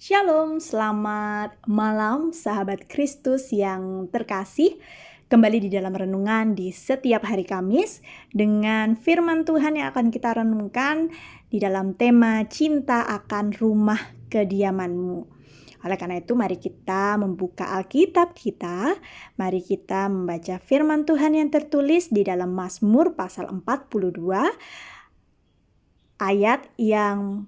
Shalom, selamat malam sahabat Kristus yang terkasih. Kembali di dalam renungan di setiap hari Kamis dengan firman Tuhan yang akan kita renungkan di dalam tema cinta akan rumah kediamanmu. Oleh karena itu mari kita membuka Alkitab kita. Mari kita membaca firman Tuhan yang tertulis di dalam Mazmur pasal 42 ayat yang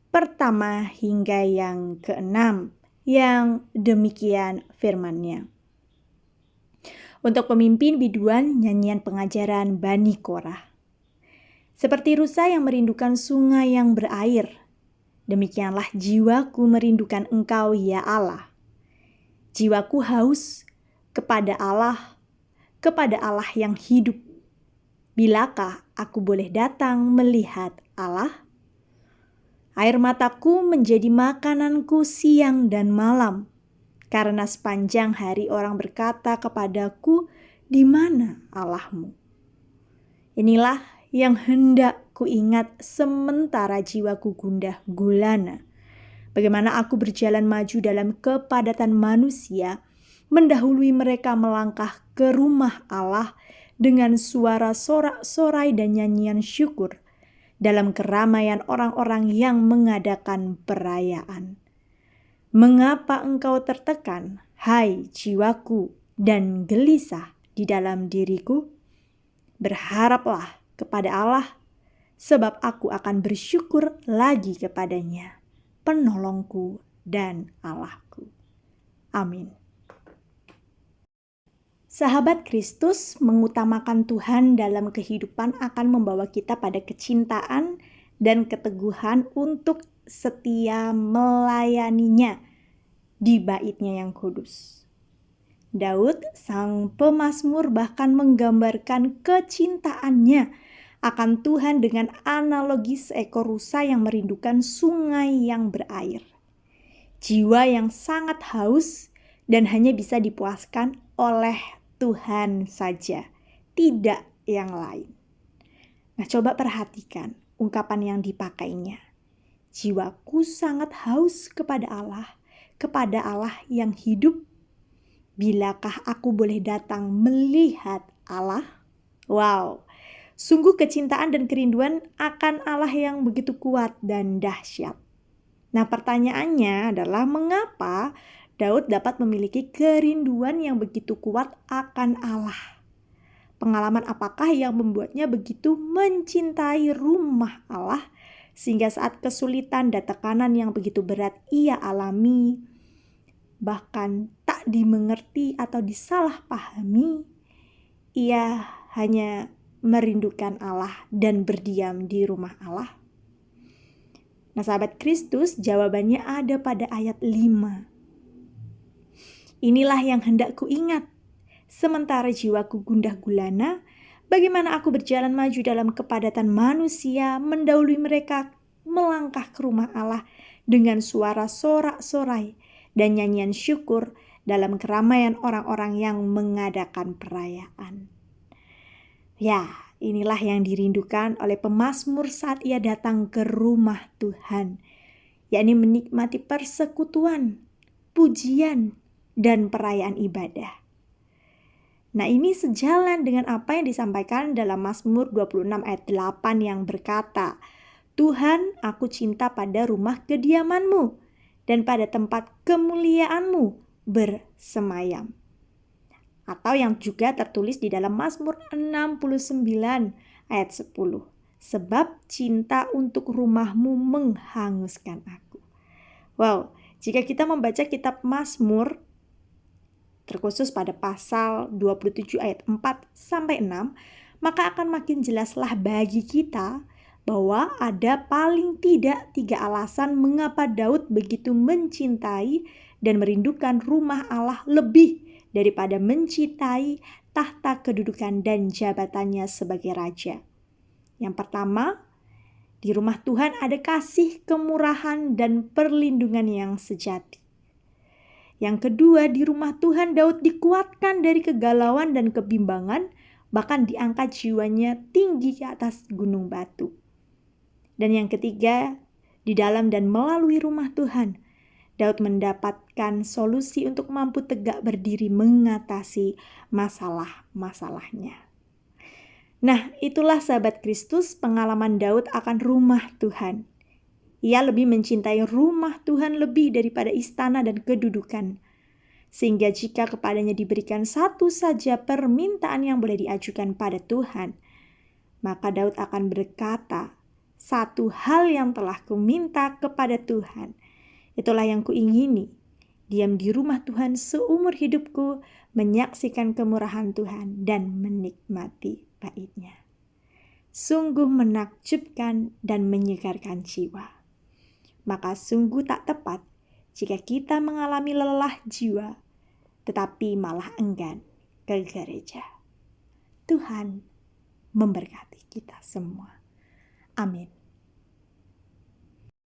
pertama hingga yang keenam, yang demikian firman-Nya. Untuk pemimpin biduan nyanyian pengajaran Bani Korah. Seperti rusa yang merindukan sungai yang berair, demikianlah jiwaku merindukan Engkau ya Allah. Jiwaku haus kepada Allah yang hidup. Bilakah aku boleh datang melihat Allah? Air mataku menjadi makananku siang dan malam, karena sepanjang hari orang berkata kepadaku, "Di mana Allahmu?" Inilah yang hendak kuingat sementara jiwaku gundah gulana. Bagaimana aku berjalan maju dalam kepadatan manusia, mendahului mereka melangkah ke rumah Allah dengan suara sorak-sorai dan nyanyian syukur, dalam keramaian orang-orang yang mengadakan perayaan. Mengapa engkau tertekan, hai jiwaku, dan gelisah di dalam diriku? Berharaplah kepada Allah, sebab aku akan bersyukur lagi kepadanya, penolongku dan Allahku. Amin. Sahabat Kristus, mengutamakan Tuhan dalam kehidupan akan membawa kita pada kecintaan dan keteguhan untuk setia melayaninya di bait-Nya yang kudus. Daud, sang pemazmur, bahkan menggambarkan kecintaannya akan Tuhan dengan analogi seekor rusa yang merindukan sungai yang berair. Jiwa yang sangat haus dan hanya bisa dipuaskan oleh Tuhan saja, tidak yang lain. Nah, coba perhatikan ungkapan yang dipakainya. Jiwaku sangat haus kepada Allah yang hidup. Bilakah aku boleh datang melihat Allah? Wow, sungguh kecintaan dan kerinduan akan Allah yang begitu kuat dan dahsyat. Nah, pertanyaannya adalah mengapa Daud dapat memiliki kerinduan yang begitu kuat akan Allah? Pengalaman apakah yang membuatnya begitu mencintai rumah Allah sehingga saat kesulitan dan tekanan yang begitu berat ia alami, bahkan tak dimengerti atau disalahpahami, ia hanya merindukan Allah dan berdiam di rumah Allah? Nah, sahabat Kristus, jawabannya ada pada ayat 5. Inilah yang hendak kuingat, sementara jiwaku gundah gulana, bagaimana aku berjalan maju dalam kepadatan manusia, mendahului mereka melangkah ke rumah Allah dengan suara sorak-sorai dan nyanyian syukur dalam keramaian orang-orang yang mengadakan perayaan. Ya, inilah yang dirindukan oleh pemazmur saat ia datang ke rumah Tuhan, yakni menikmati persekutuan, pujian, dan perayaan ibadah. Nah, ini sejalan dengan apa yang disampaikan dalam Mazmur 26 ayat 8 yang berkata, "Tuhan, aku cinta pada rumah kediaman-Mu dan pada tempat kemuliaan-Mu bersemayam." Atau yang juga tertulis di dalam Mazmur 69 ayat 10. "Sebab cinta untuk rumah-Mu menghanguskan aku." Wow, jika kita membaca kitab Mazmur, terkhusus pada pasal 27 ayat 4-6, maka akan makin jelaslah bagi kita bahwa ada paling tidak 3 alasan mengapa Daud begitu mencintai dan merindukan rumah Allah lebih daripada mencintai tahta kedudukan dan jabatannya sebagai raja. Yang pertama, di rumah Tuhan ada kasih, kemurahan, dan perlindungan yang sejati. Yang kedua, di rumah Tuhan Daud dikuatkan dari kegalauan dan kebimbangan, bahkan diangkat jiwanya tinggi ke atas gunung batu. Dan yang ketiga, Di dalam dan melalui rumah Tuhan, Daud mendapatkan solusi untuk mampu tegak berdiri mengatasi masalah-masalahnya. Nah, itulah sahabat Kristus pengalaman Daud akan rumah Tuhan. Ia lebih mencintai rumah Tuhan lebih daripada istana dan kedudukan. Sehingga jika kepadanya diberikan satu saja permintaan yang boleh diajukan pada Tuhan, maka Daud akan berkata, satu hal yang telah kuminta kepada Tuhan, itulah yang kuingini, diam di rumah Tuhan seumur hidupku, menyaksikan kemurahan Tuhan dan menikmati bait-Nya. Sungguh menakjubkan dan menyegarkan jiwa. Maka sungguh tak tepat jika kita mengalami lelah jiwa, tetapi malah enggan ke gereja. Tuhan memberkati kita semua. Amin.